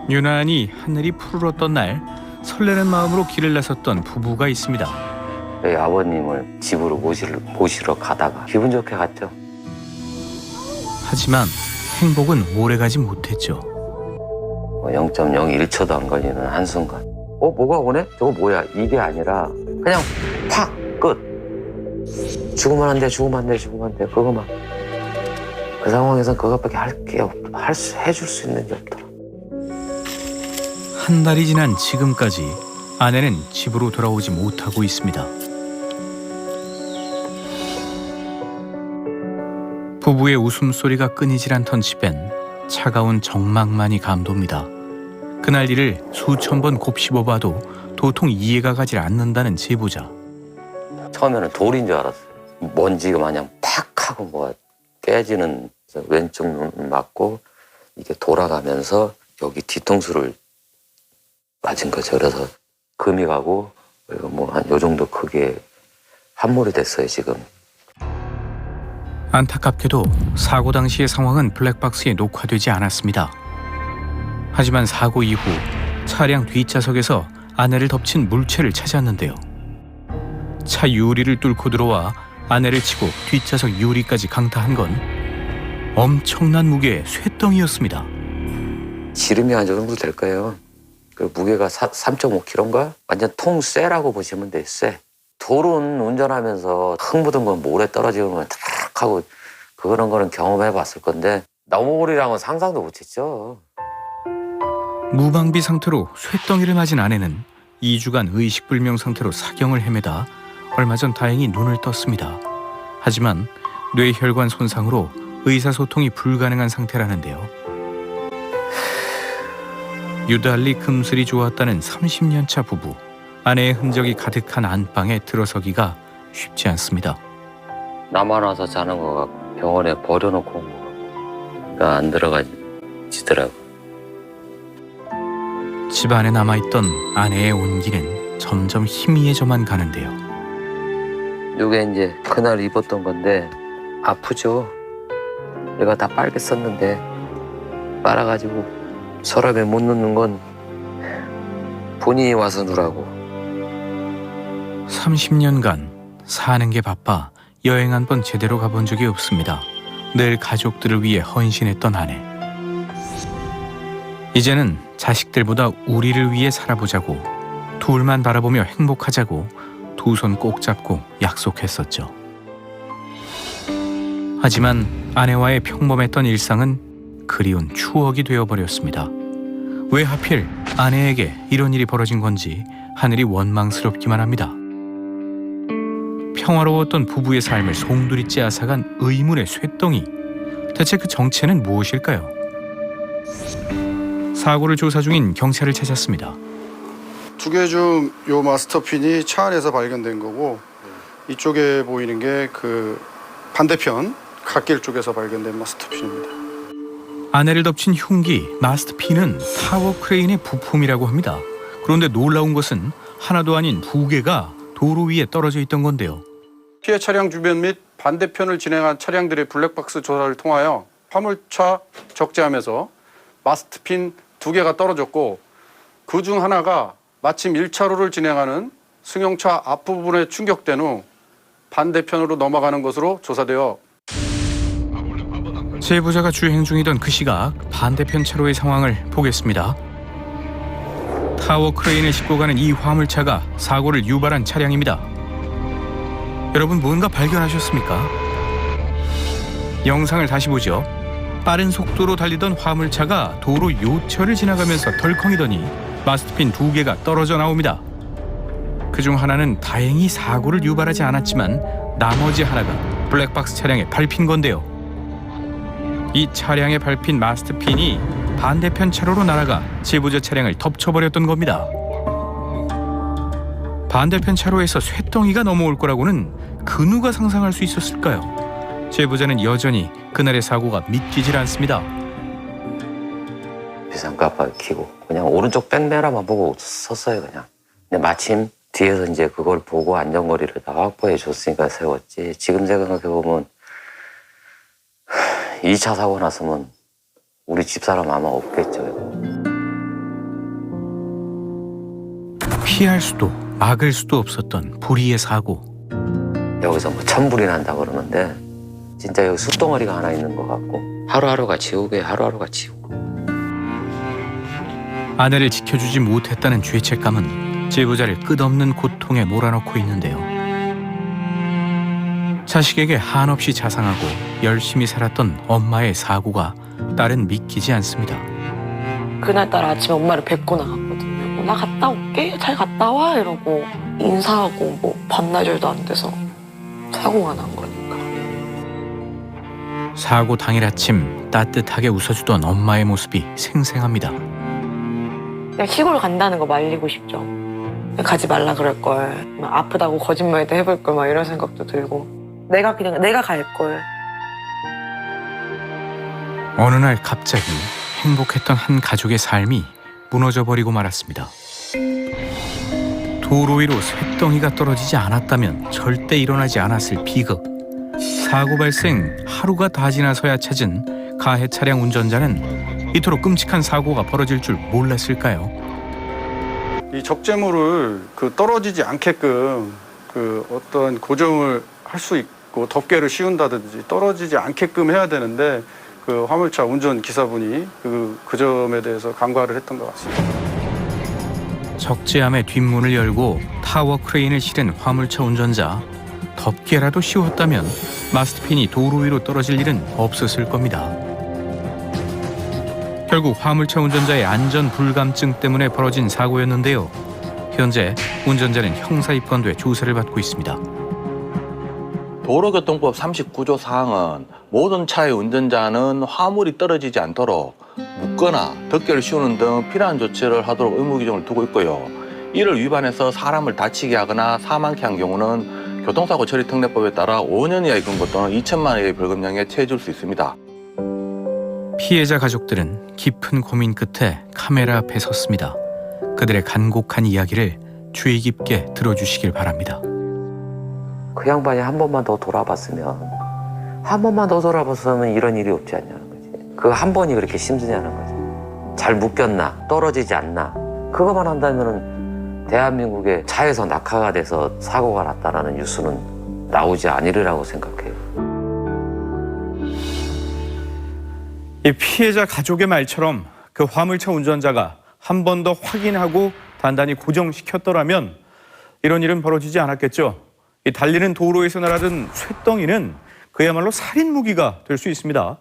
유난히 하늘이 푸르렀던 날 설레는 마음으로 길을 나섰던 부부가 있습니다. 저희 아버님을 집으로 모시러 가다가 기분 좋게 갔죠. 하지만 행복은 오래가지 못했죠. 0.01초도 안 걸리는 한순간 뭐가 오네? 저거 뭐야? 이게 아니라 그냥 팍! 끝! 죽으면 안 돼, 죽으면 안 돼, 죽으면 안 돼. 그거만. 그 상황에선 그것밖에 해줄 수 있는 게 없더라. 한 달이 지난 지금까지 아내는 집으로 돌아오지 못하고 있습니다. 부부의 웃음소리가 끊이질 않던 집엔 차가운 정막만이 감돕니다. 그날 일을 수천 번 곱씹어봐도 도통 이해가 가지 않는다는 제보자. 처음에는 돌인 줄 알았어요. 먼지가 마냥 팍 하고 뭐가 깨지는 왼쪽 눈 맞고 이게 돌아가면서 여기 뒤통수를 맞은 거죠. 그래서 금이 가고 뭐 한 요 정도 크기의 함몰이 됐어요, 지금. 안타깝게도 사고 당시의 상황은 블랙박스에 녹화되지 않았습니다. 하지만 사고 이후 차량 뒷좌석에서 아내를 덮친 물체를 찾았는데요. 차 유리를 뚫고 들어와 아내를 치고 뒷좌석 유리까지 강타한 건 엄청난 무게의 쇳덩이였습니다. 지름이 한 정도 될 거예요. 그 무게가 3.5kg인가? 완전 통쇠라고 보시면 돼요, 쇠. 돌은 운전하면서 흙 묻은 건 모래 떨어지면 탁 하고 그런 거는 경험해 봤을 건데 넘어오리랑은 상상도 못했죠. 무방비 상태로 쇳덩이를 맞은 아내는 2주간 의식불명 상태로 사경을 헤매다 얼마 전 다행히 눈을 떴습니다. 하지만 뇌혈관 손상으로 의사소통이 불가능한 상태라는데요. 유달리 금슬이 좋았다는 30년차 부부. 아내의 흔적이 가득한 안방에 들어서기가 쉽지 않습니다. 나만 와서 자는 거 같고 병원에 버려놓고 온 거 같고 안 들어가지더라고. 집안에 남아있던 아내의 온기는 점점 희미해져만 가는데요. 이게 이제 그날 입었던 건데 아프죠. 내가 다 빨겠었는데 빨아가지고 서랍에 못 넣는 건 본인이 와서 누라고. 30년간 사는 게 바빠 여행 한 번 제대로 가본 적이 없습니다. 늘 가족들을 위해 헌신했던 아내. 이제는 자식들보다 우리를 위해 살아보자고, 둘만 바라보며 행복하자고 두 손 꼭 잡고 약속했었죠. 하지만 아내와의 평범했던 일상은 그리운 추억이 되어버렸습니다. 왜 하필 아내에게 이런 일이 벌어진 건지 하늘이 원망스럽기만 합니다. 평화로웠던 부부의 삶을 송두리째 앗아간 의문의 쇳덩이. 대체 그 정체는 무엇일까요? 사고를 조사 중인 경찰을 찾았습니다. 두 개 중 요 마스터핀이 차 안에서 발견된 거고 이쪽에 보이는 게 그 반대편 갓길 쪽에서 발견된 마스터핀입니다. 아내를 덮친 흉기 마스터핀은 타워 크레인의 부품이라고 합니다. 그런데 놀라운 것은 하나도 아닌 두 개가 도로 위에 떨어져 있던 건데요. 피해 차량 주변 및 반대편을 진행한 차량들의 블랙박스 조사를 통하여 화물차 적재함에서 마스터핀 두 개가 떨어졌고 그 중 하나가 마침 1차로를 진행하는 승용차 앞부분에 충격된 후 반대편으로 넘어가는 것으로 조사되어 제보자가 주행 중이던 그 시각 반대편 차로의 상황을 보겠습니다. 타워 크레인을 싣고 가는 이 화물차가 사고를 유발한 차량입니다. 여러분 뭔가 발견하셨습니까? 영상을 다시 보죠. 빠른 속도로 달리던 화물차가 도로 요철을 지나가면서 덜컹이더니 마스터핀 두 개가 떨어져 나옵니다. 그중 하나는 다행히 사고를 유발하지 않았지만 나머지 하나가 블랙박스 차량에 밟힌 건데요. 이 차량에 밟힌 마스터핀이 반대편 차로로 날아가 제보자 차량을 덮쳐버렸던 겁니다. 반대편 차로에서 쇳덩이가 넘어올 거라고는 그 누가 상상할 수 있었을까요? 제보자는 여전히 그날의 사고가 믿기질 않습니다. 비상깜빡이 켜고 그냥 오른쪽 백메라만 보고 섰어요, 그냥. 근데 마침 뒤에서 이제 그걸 보고 안전거리를 다 확보해 줬으니까 세웠지. 지금 생각해보면 2차 사고 났으면 우리 집사람 아마 없겠죠. 피할 수도 막을 수도 없었던 불의의 사고. 여기서 뭐 천불이 난다 그러는데 진짜 여기 숯덩어리가 하나 있는 것 같고 하루하루가 지옥에 하루하루가 지옥. 아내를 지켜주지 못했다는 죄책감은 제보자를 끝없는 고통에 몰아넣고 있는데요. 자식에게 한없이 자상하고 열심히 살았던 엄마의 사고가 딸은 믿기지 않습니다. 그날따라 아침에 엄마를 뵙고 나갔거든요. 나 갔다 올게. 잘 갔다 와. 이러고 인사하고 뭐 반나절도 안 돼서 사고가 난 거니까. 사고 당일 아침 따뜻하게 웃어주던 엄마의 모습이 생생합니다. 그냥 시골 간다는 거 말리고 싶죠. 그냥 가지 말라 그럴 걸. 막 아프다고 거짓말도 해볼 걸. 막 이런 생각도 들고. 내가 갈 걸. 어느 날 갑자기 행복했던 한 가족의 삶이 무너져버리고 말았습니다. 도로 위로 쇳덩이가 떨어지지 않았다면 절대 일어나지 않았을 비극. 사고 발생 하루가 다 지나서야 찾은 가해 차량 운전자는 이토록 끔찍한 사고가 벌어질 줄 몰랐을까요? 이 적재물을 떨어지지 않게끔 어떤 고정을 할 수 있고 덮개를 씌운다든지 떨어지지 않게끔 해야 되는데 화물차 운전 기사분이 그 점에 대해서 간과를 했던 것 같습니다. 적재함의 뒷문을 열고 타워 크레인을 실은 화물차 운전자. 덮개라도 씌웠다면 마스트핀이 도로 위로 떨어질 일은 없었을 겁니다. 결국 화물차 운전자의 안전 불감증 때문에 벌어진 사고였는데요. 현재 운전자는 형사 입건돼 조사를 받고 있습니다. 도로교통법 39조 사항은 모든 차의 운전자는 화물이 떨어지지 않도록 묶거나 덮개를 씌우는 등 필요한 조치를 하도록 의무 규정을 두고 있고요. 이를 위반해서 사람을 다치게 하거나 사망케 한 경우는 교통사고 처리 특례법에 따라 5년 이하의 금고 또는 2천만 원의 벌금형에 처해질 수 있습니다. 피해자 가족들은 깊은 고민 끝에 카메라 앞에 섰습니다. 그들의 간곡한 이야기를 주의 깊게 들어주시길 바랍니다. 그 양반이 한 번만 더 돌아봤으면 이런 일이 없지 않냐는 거지. 그 한 번이 그렇게 힘드냐는 거지. 잘 묶였나 떨어지지 않나 그것만 한다면은 대한민국에 차에서 낙하가 돼서 사고가 났다라는 뉴스는 나오지 않으리라고 생각해요. 이 피해자 가족의 말처럼 그 화물차 운전자가 한 번 더 확인하고 단단히 고정시켰더라면 이런 일은 벌어지지 않았겠죠. 이 달리는 도로에서 날아든 쇳덩이는 그야말로 살인 무기가 될 수 있습니다.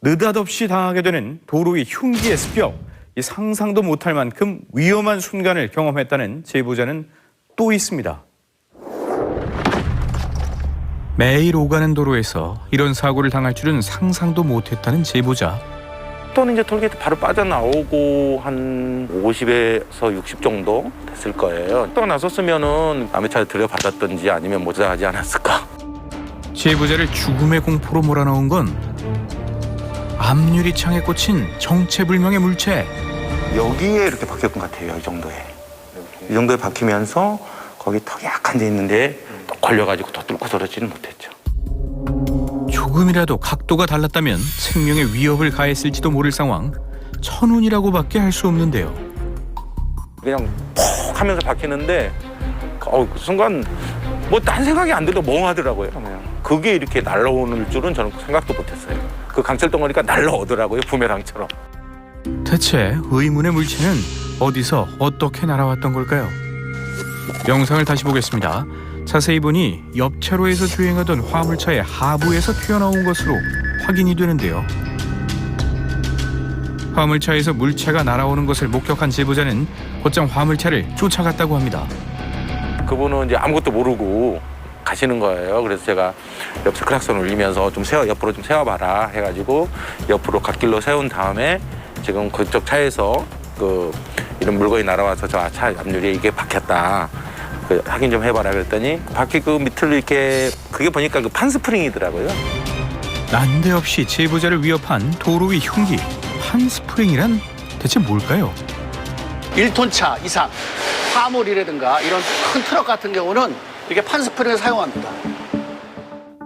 느닷없이 당하게 되는 도로의 흉기의 습격, 이 상상도 못할 만큼 위험한 순간을 경험했다는 제보자는 또 있습니다. 매일 오가는 도로에서 이런 사고를 당할 줄은 상상도 못했다는 제보자. 또는 이제 톨게이트 바로 빠져나오고 한 50에서 60 정도 됐을 거예요. 또 나섰으면은 남의 차를 들여받았든지 아니면 모자하지 않았을까. 제보자를 죽음의 공포로 몰아넣은 건 앞유리창에 꽂힌 정체불명의 물체. 여기에 이렇게 박혔던 것 같아요. 이 정도에. 이 정도에 박히면서 거기 턱이 약한 데 있는데 또 걸려가지고 더 뚫고 떨어지는 못했죠. 조금이라도 각도가 달랐다면 생명에 위협을 가했을지도 모를 상황. 천운이라고밖에 할 수 없는데요. 그냥 퍽 하면서 박히는데 그 순간 뭐 딴 생각이 안 들어 멍하더라고요. 그냥. 그게 이렇게 날라오는 줄은 저는 생각도 못했어요. 그 강철 덩어리가 날라오더라고요. 부메랑처럼. 대체 의문의 물체는 어디서 어떻게 날아왔던 걸까요? 영상을 다시 보겠습니다. 자세히 보니 옆차로에서 주행하던 화물차의 하부에서 튀어나온 것으로 확인이 되는데요. 화물차에서 물체가 날아오는 것을 목격한 제보자는 곧장 화물차를 쫓아갔다고 합니다. 그분은 이제 아무것도 모르고 가시는 거예요. 그래서 제가 옆에서 클락son 울리면서 옆으로 좀 세워봐라 해가지고 옆으로 갓길로 세운 다음에 지금 그쪽 차에서 이런 물건이 날아와서 저 차 앞유리에 이게 박혔다. 확인 좀 해봐라 그랬더니 바퀴 밑을 이렇게 그게 보니까 판스프링이더라고요. 난데없이 제보자를 위협한 도로 위 흉기. 판스프링이란 대체 뭘까요? 1톤 차 이상 화물이라든가 이런 큰 트럭 같은 경우는 이렇게 판스프링을 사용합니다.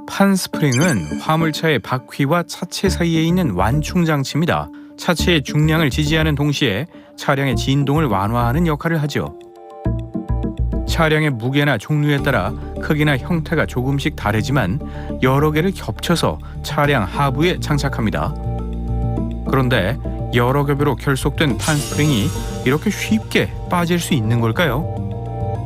판스프링은 화물차의 바퀴와 차체 사이에 있는 완충 장치입니다. 차체의 중량을 지지하는 동시에 차량의 진동을 완화하는 역할을 하죠. 차량의 무게나 종류에 따라 크기나 형태가 조금씩 다르지만 여러 개를 겹쳐서 차량 하부에 장착합니다. 그런데 여러 겹으로 결속된 판스프링이 이렇게 쉽게 빠질 수 있는 걸까요?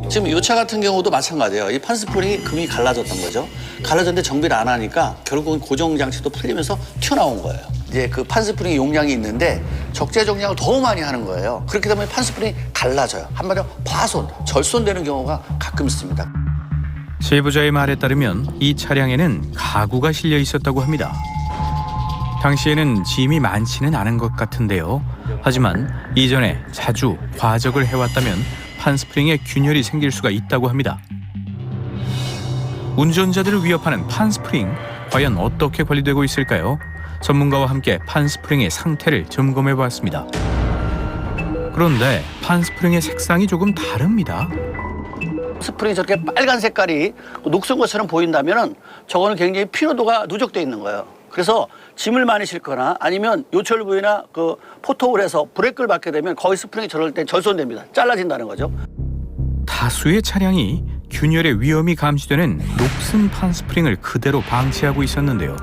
지금 이 차 같은 경우도 마찬가지예요. 이 판스프링이 금이 갈라졌던 거죠. 갈라졌는데 정비를 안 하니까 결국은 고정 장치도 풀리면서 튀어나온 거예요. 이제 그 판스프링 용량이 있는데 적재 정량을 더 많이 하는 거예요. 그렇게 되면 판스프링이 갈라져요. 한마디로 파손, 절손되는 경우가 가끔 있습니다. 제보자의 말에 따르면 이 차량에는 가구가 실려 있었다고 합니다. 당시에는 짐이 많지는 않은 것 같은데요. 하지만 이전에 자주 과적을 해왔다면 판스프링에 균열이 생길 수가 있다고 합니다. 운전자들을 위협하는 판스프링, 과연 어떻게 관리되고 있을까요? 전문가와 함께 판스프링의 상태를 점검해 보았습니다. 그런데 판스프링의 색상이 조금 다릅니다. 스프링이 저렇게 빨간 색깔이 녹슨 것처럼 보인다면 저거는 굉장히 피로도가 누적돼 있는 거예요. 그래서 짐을 많이 싣거나 아니면 요철 부위나 그 포토를 해서 브레이크를 받게 되면 거의 스프링이 저럴 때 절손됩니다. 잘라진다는 거죠. 다수의 차량이 균열의 위험이 감지되는 녹슨 판스프링을 그대로 방치하고 있었는데요.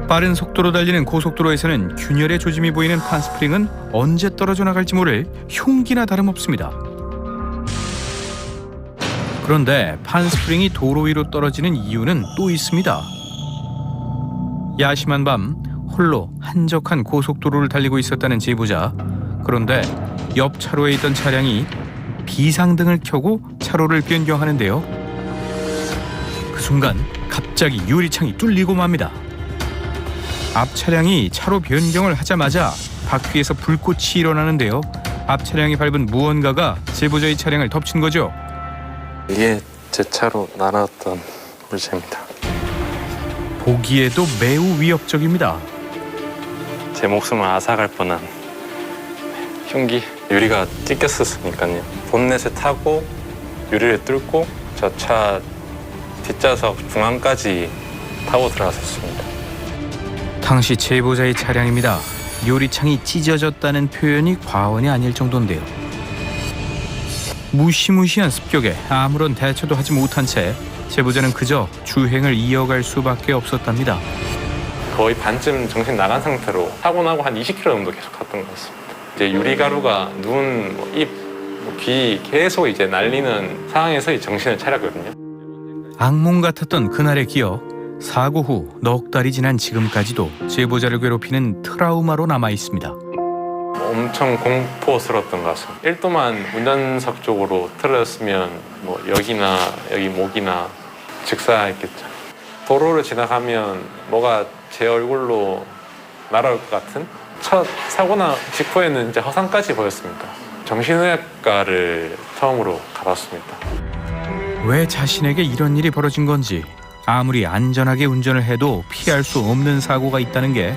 빠른 속도로 달리는 고속도로에서는 균열의 조짐이 보이는 판스프링은 언제 떨어져 나갈지 모를 흉기나 다름없습니다. 그런데 판스프링이 도로 위로 떨어지는 이유는 또 있습니다. 야심한 밤 홀로 한적한 고속도로를 달리고 있었다는 제보자. 그런데 옆 차로에 있던 차량이 비상등을 켜고 차로를 변경하는데요. 그 순간 갑자기 유리창이 뚫리고 맙니다. 앞 차량이 차로 변경을 하자마자 바퀴에서 불꽃이 일어나는데요. 앞 차량이 밟은 무언가가 제보자의 차량을 덮친 거죠. 이게 제 차로 날아왔던 물체입니다. 보기에도 매우 위협적입니다. 제 목숨을 앗아갈 뻔한 흉기. 유리가 찢겼었으니까요. 본넷을 타고 유리를 뚫고 저 차 뒷좌석 중앙까지 타고 들어갔었습니다. 당시 제보자의 차량입니다. 유리창이 찢어졌다는 표현이 과언이 아닐 정도인데요. 무시무시한 습격에 아무런 대처도 하지 못한 채 제보자는 그저 주행을 이어갈 수밖에 없었답니다. 거의 반쯤 정신 나간 상태로 사고 나고 한 20km 정도 계속 갔던 것 같습니다. 이제 유리가루가 눈, 입, 귀 계속 이제 날리는 상황에서 이 정신을 차렸거든요. 악몽 같았던 그날의 기억, 사고 후 넉 달이 지난 지금까지도 제보자를 괴롭히는 트라우마로 남아 있습니다. 엄청 공포스러웠던 것 같습니다. 1도만 운전석 쪽으로 틀어졌으면 뭐 여기나 여기 목이나 즉사했겠죠. 도로를 지나가면 뭐가 제 얼굴로 날아올 것 같은 첫 사고나 직후에는 이제 허상까지 보였습니다. 정신의학과를 처음으로 가봤습니다. 왜 자신에게 이런 일이 벌어진 건지, 아무리 안전하게 운전을 해도 피할 수 없는 사고가 있다는 게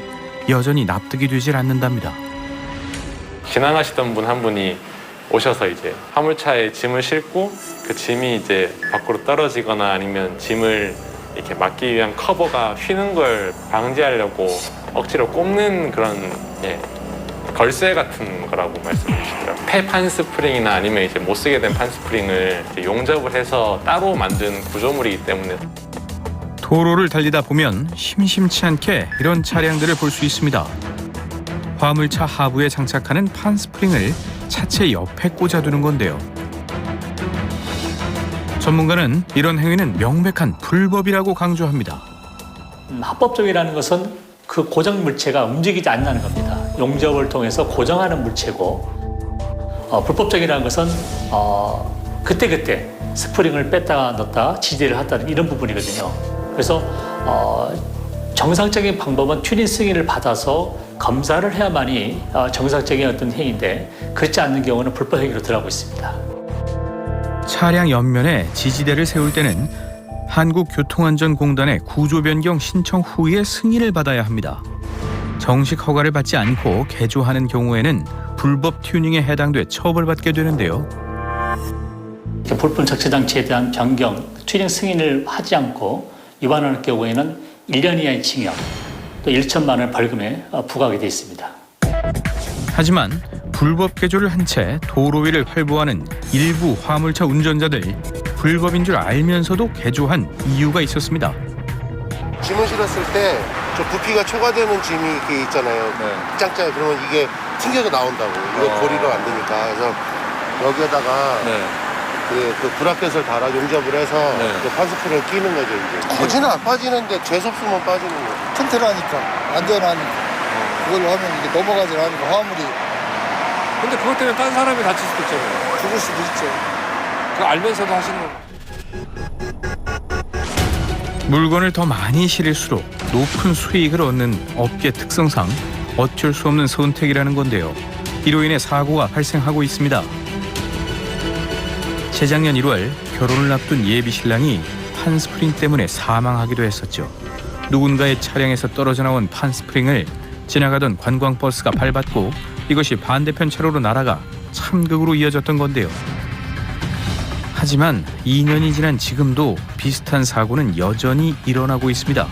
여전히 납득이 되질 않는답니다. 지나가시던 분 한 분이 오셔서 이제 화물차에 짐을 싣고 그 짐이 이제 밖으로 떨어지거나 아니면 짐을 이렇게 막기 위한 커버가 휘는 걸 방지하려고 억지로 꼽는 그런 걸쇠 같은 거라고 말씀해 주시더라고요. 폐 판스프링이나 아니면 이제 못 쓰게 된 판스프링을 이제 용접을 해서 따로 만든 구조물이기 때문에 도로를 달리다 보면 심심치 않게 이런 차량들을 볼 수 있습니다. 화물차 하부에 장착하는 판스프링을 차체 옆에 꽂아두는 건데요. 전문가는 이런 행위는 명백한 불법이라고 강조합니다. 합법적이라는 것은 그 고정 물체가 움직이지 않는다는 겁니다. 용접을 통해서 고정하는 물체고, 불법적이라는 것은 그때그때 스프링을 뺐다가 넣었다 지지를 하다는 이런 부분이거든요. 그래서 정상적인 방법은 튜닝 승인을 받아서 검사를 해야만이 정상적인 어떤 행위인데, 그렇지 않는 경우는 불법 행위로 들어가고 있습니다. 차량 옆면에 지지대를 세울 때는 한국교통안전공단의 구조 변경 신청 후에 승인을 받아야 합니다. 정식 허가를 받지 않고 개조하는 경우에는 불법 튜닝에 해당돼 처벌받게 되는데요. 부품 적재 장치에 대한 변경, 튜닝 승인을 하지 않고 위반하는 경우에는 1년 이하의 징역, 또 1천만 원 벌금에 부과하게 돼 있습니다. 하지만 불법 개조를 한 채 도로 위를 활보하는 일부 화물차 운전자들, 불법인 줄 알면서도 개조한 이유가 있었습니다. 짐을 실었을 때 저 부피가 초과되는 짐이 이렇게 있잖아요. 짱짱 그러면 이게 튕겨서 나온다고. 이거 고리로 안 되니까. 그래서 여기에다가 그 브라켓을 달아 용접을 해서 그 판스프링을 끼는 거죠. 이제 거지는 안 빠지는데 재수없으면 빠지는 거죠. 튼튼하니까 안전하니까 그걸로 하면 이게 넘어가지 않으니까 화물이. 근데 그것 때문에 딴 사람이 다칠 수도 있잖아요. 죽을 수도 있죠. 그거 알면서도 하시는 거. 물건을 더 많이 실을수록 높은 수익을 얻는 업계 특성상 어쩔 수 없는 선택이라는 건데요. 이로 인해 사고가 발생하고 있습니다. 재작년 1월 결혼을 앞둔 예비 신랑이 판스프링 때문에 사망하기도 했었죠. 누군가의 차량에서 떨어져 나온 판스프링을 지나가던 관광버스가 밟았고 이것이 반대편 차로로 날아가 참극으로 이어졌던 건데요. 하지만 2년이 지난 지금도 비슷한 사고는 여전히 일어나고 있습니다.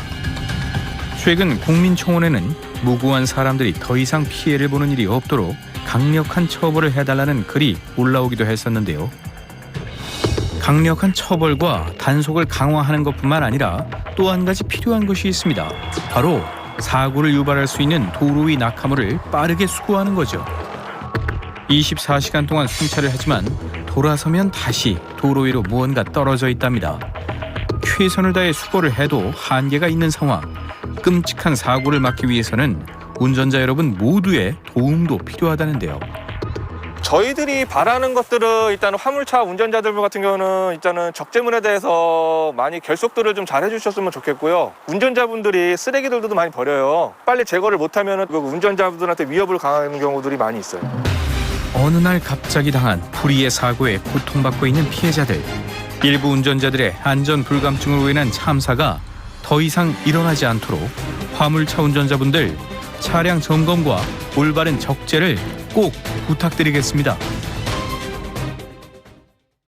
최근 국민청원에는 무고한 사람들이 더 이상 피해를 보는 일이 없도록 강력한 처벌을 해달라는 글이 올라오기도 했었는데요. 강력한 처벌과 단속을 강화하는 것뿐만 아니라 또 한 가지 필요한 것이 있습니다. 바로 사고를 유발할 수 있는 도로 위 낙하물을 빠르게 수거하는 거죠. 24시간 동안 순찰을 하지만 돌아서면 다시 도로 위로 무언가 떨어져 있답니다. 최선을 다해 수거를 해도 한계가 있는 상황. 끔찍한 사고를 막기 위해서는 운전자 여러분 모두의 도움도 필요하다는데요. 저희들이 바라는 것들은 일단 화물차 운전자들 같은 경우는 일단은 적재물에 대해서 많이 결속들을 좀 잘 해주셨으면 좋겠고요. 운전자분들이 쓰레기들도 많이 버려요. 빨리 제거를 못하면 운전자분들한테 위협을 가하는 경우들이 많이 있어요. 어느 날 갑자기 당한 불의의 사고에 고통받고 있는 피해자들. 일부 운전자들의 안전 불감증으로 인한 참사가 더 이상 일어나지 않도록 화물차 운전자분들 차량 점검과 올바른 적재를 꼭 부탁드리겠습니다.